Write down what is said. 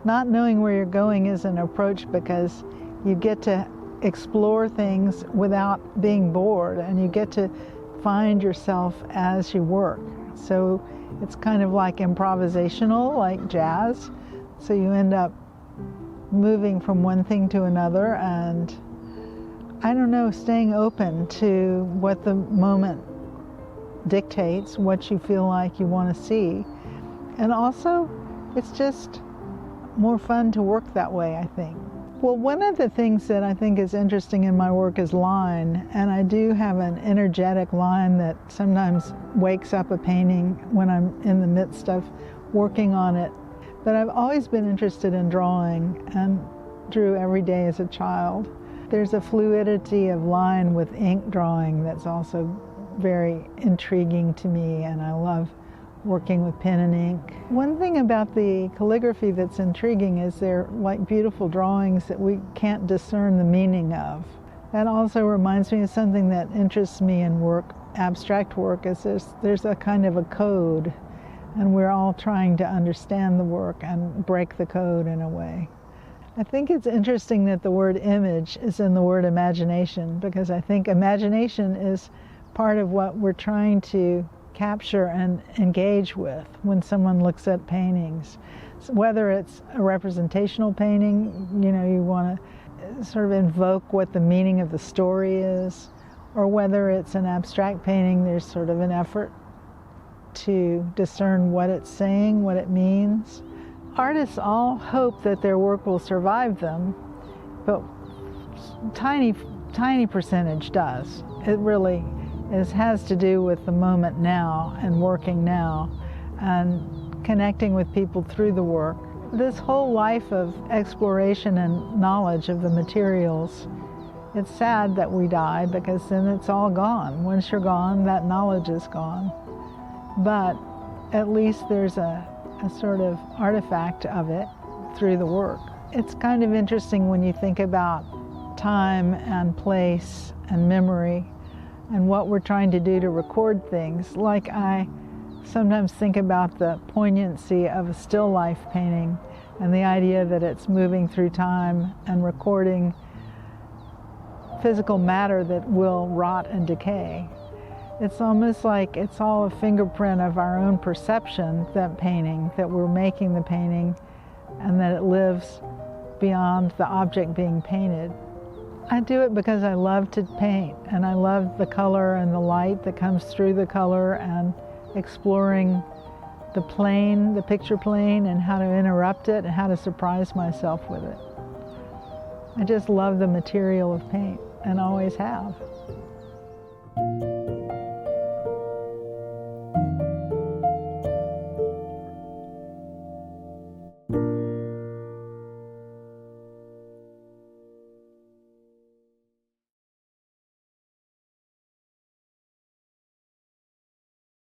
not knowing where you're going is an approach because you get to explore things without being bored, and you get to find yourself as you work. So it's kind of like improvisational, like jazz. So you end up moving from one thing to another, and I don't know, staying open to what the moment dictates, what you feel like you want to see. And also, it's just more fun to work that way, I think. Well, one of the things that I think is interesting in my work is line, and I do have an energetic line that sometimes wakes up a painting when I'm in the midst of working on it. But I've always been interested in drawing and drew every day as a child. There's a fluidity of line with ink drawing that's also very intriguing to me, and I love working with pen and ink. One thing about the calligraphy that's intriguing is they're like beautiful drawings that we can't discern the meaning of. That also reminds me of something that interests me in work, abstract work, is there's a kind of a code, and we're all trying to understand the work and break the code in a way. I think it's interesting that the word image is in the word imagination, because I think imagination is part of what we're trying to capture and engage with when someone looks at paintings. So whether it's a representational painting, you want to sort of invoke what the meaning of the story is, or whether it's an abstract painting, there's sort of an effort to discern what it's saying, what it means. Artists all hope that their work will survive them, but tiny percentage does. It really has to do with the moment now and working now and connecting with people through the work. This whole life of exploration and knowledge of the materials, it's sad that we die because then it's all gone. Once you're gone, that knowledge is gone. But at least there's a sort of artifact of it through the work. It's kind of interesting when you think about time and place and memory and what we're trying to do to record things. Like I sometimes think about the poignancy of a still life painting and the idea that it's moving through time and recording physical matter that will rot and decay. It's almost like it's all a fingerprint of our own perception, that painting, that we're making the painting, and that it lives beyond the object being painted. I do it because I love to paint, and I love the color and the light that comes through the color, and exploring the plane, the picture plane, and how to interrupt it and how to surprise myself with it. I just love the material of paint, and always have.